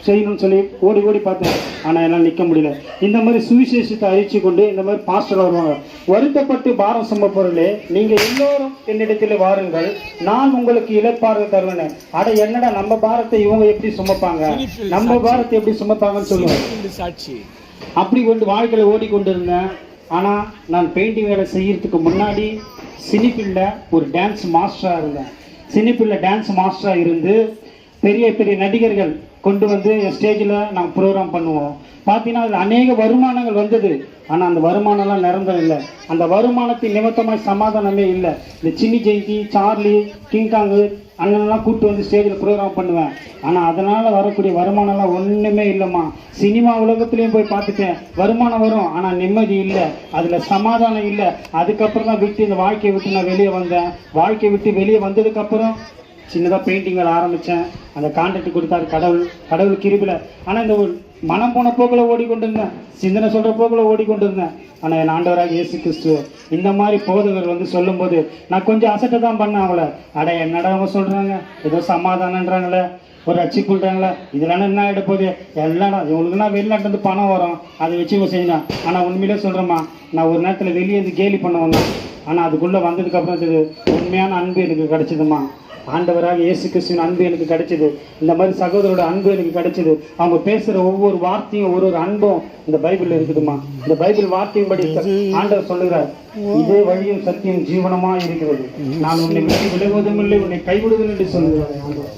செய்யணும்னு சொல்லி ஓடி ஓடி பார்த்தேன். ஆனால் என்னால் நிற்க முடியல. இந்த மாதிரி சுவிசேஷத்தை அறிவிச்சு கொண்டு இந்த மாதிரி பாஸ்டர் வருவாங்க. வருத்தப்பட்டு பாரம் சுமப்பொருளே, நீங்கள் எல்லோரும் என்னிடத்தில் வாருங்கள், நான் உங்களுக்கு இளைப்பாறுதலை தருவேன். அட என்னடா நம்ம பாரத்தை இவங்க எப்படி சுமப்பாங்க, நம்ம பாரத்தை எப்படி சுமப்பாங்கன்னு சொல்லுவேன். சாட்சி அப்படி கொண்டு வாழ்க்கையில் ஓடிக்கொண்டு இருந்தேன். ஆனால் நான் பெயிண்டிங் வேலை செய்யறதுக்கு முன்னாடி சினிஃபீல்டில் ஒரு டான்ஸ் மாஸ்டராக இருந்தேன். சினிஃபீல்டில் டான்ஸ் மாஸ்டராக இருந்து பெரிய பெரிய நடிகர்கள் கொண்டு வந்து என் ஸ்டேஜில் நாங்கள் ப்ரோக்ராம் பண்ணுவோம். பார்த்தீங்கன்னா அதில் அநேக வருமானங்கள் வந்தது. ஆனால் அந்த வருமானம்லாம் நிரந்தரம் இல்லை. அந்த வருமானத்தின் நிமித்தமாக சமாதானமே இல்லை. இந்த சின்னி ஜெயந்தி, சார்லி, கிங்காங்கு அண்ணனெல்லாம் கூப்பிட்டு வந்து ஸ்டேஜில் ப்ரோக்ராம் பண்ணுவேன். ஆனால் அதனால் வரக்கூடிய வருமானம்லாம் ஒன்றுமே இல்லைம்மா. சினிமா உலகத்துலேயும் போய் பார்த்துட்டேன், வருமானம் வரும், ஆனால் நிம்மதி இல்லை, அதில் சமாதானம் இல்லை. அதுக்கப்புறம் தான் விட்டு இந்த வாழ்க்கையை விட்டு நான் வெளியே வந்தேன். வாழ்க்கையை விட்டு வெளியே வந்ததுக்கப்புறம் சின்னதாக பெயிண்டிங் வேலை ஆரம்பித்தேன். அந்த கான்ட்ராக்ட் கொடுத்தாரு கடவுள் கிருபையில். ஆனால் இந்த ஒரு மனம் போன போக்கில் ஓடிக்கொண்டு இருந்தேன், சிந்தனை சொல்கிற போக்கில் ஓடிக்கொண்டு இருந்தேன். ஆனால் என் ஆண்டவராக இயேசு கிறிஸ்து இந்த மாதிரி போதகர் வந்து சொல்லும்போது நான் கொஞ்சம் அசட்டை தான் பண்ணேன் அவளை. அட என்னடா அவங்க சொல்கிறாங்க, ஏதோ சமாதானன்றாங்களே, ஒரு ரட்சிப்புன்றாங்களே, இதெல்லாம் என்ன ஆகிட போகுது, எல்லாம் இவங்களுக்குன்னா வெளிநாட்டிலேருந்து பணம் வரும், அதை வச்சு இவங்க செய்யணும். ஆனால் உண்மையிலே சொல்கிறேம்மா, நான் ஒரு நேரத்தில் வெளியே இருந்து கேலி பண்ணுவேங்க. ஆனால் அதுக்குள்ளே வந்ததுக்கப்புறம் இது உண்மையான அன்பு எனக்கு கிடச்சிதுமா. ஆண்டவராக இயேசு கிறிஸ்துவின் அன்பு எனக்கு கிடைச்சது. இந்த மாதிரி சகோதரோட அன்பு எனக்கு கிடைச்சது. அவங்க பேசுகிற ஒவ்வொரு வார்த்தையும் ஒரு அன்பும் இந்த பைபிளில் இருக்குதுமா. இந்த பைபிள் வார்த்தையின்படி ஆண்டவர் சொல்லுகிறார், இதே வழியும் சத்தியம் ஜீவனமா இருக்கிறது, நான் உன்னை விட்டு விலகுவதும் இல்லை, உன்னை கைவிடுவதும் என்று சொல்லுகிறார் ஆண்டவர்.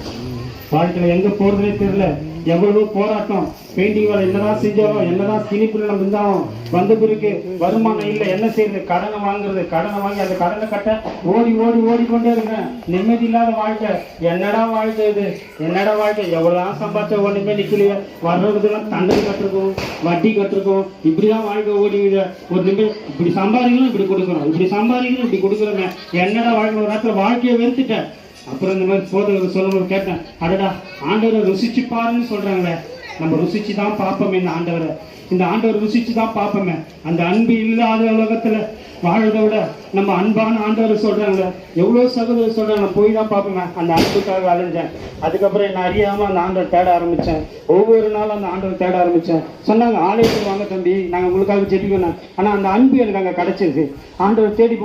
வாழ்க்கையில் எங்கே போகிறதுனே தெரியல, எவ்வளவோ போராட்டம். பெயிண்டிங் வேலை என்னதான் செஞ்சாலும், என்னதான் சினிப்பில் நம்ம இருந்தாலும் வந்த பிறகு வருமானம் இல்லை. என்ன செய்யறது, கடனை வாங்குறது, கடனை வாங்கி அந்த கடனை கட்ட ஓடிக்கொண்டே இருக்கேன். நிம்மதி இல்லாத வாழ்க்கை. என்னடா வாழ்க்கை இது, என்னடா வாழ்க்கை, எவ்வளோதான் சம்பாதிச்சா ஒன்றுமே நிற்கலையே, வர்றதுலாம் தண்டனை கட்டிருக்கோம், வட்டி கட்டிருக்கோம், இப்படிதான் வாழ்க்கை ஓடிக்குது. ஒரு நிமிடம் இப்படி சம்பாதிக்கணும், இப்படி கொடுக்குறோம், இப்படி சம்பாதிக்கணும், இப்படி கொடுக்குறோமே, என்னடா வாழ்க்கை. ஒரு நேரத்தில் வாழ்க்கையை வெறுத்துட்டேன். அப்புறம் இந்த மாதிரி போதகர் சொல்லும்போது கேட்டேன், அடடா ஆண்டவரை ருசிச்சு பாருன்னு சொல்றாங்களே, நம்ம ருசிச்சு தான் பார்ப்போமே இந்த ஆண்டவரை ருசிச்சு தான் பார்ப்போமே. அந்த அன்பு இல்லாத உலகத்துல வாழறத விட நம்ம அன்பான ஆண்டவரை சொல்றாங்களே, எவ்வளோ சகோதரர் சொல்றாங்க, நான் போய் தான் பார்ப்போமே. அந்த அன்புக்காக அலைஞ்சேன். அதுக்கப்புறம் என்ன அறியாம அந்த ஆண்டவர் தேட ஆரம்பிச்சேன். ஒவ்வொரு நாளும் அந்த ஆண்டவர் தேட ஆரம்பிச்சேன். சொன்னாங்க, ஆலயத்துக்கு வாங்க தம்பி, நாங்கள் உங்களுக்காக ஜெபிக்கணும். ஆனால் அந்த அன்பு எனக்கு அங்கே கிடைச்சிருக்கு. ஆண்டவர் தேடி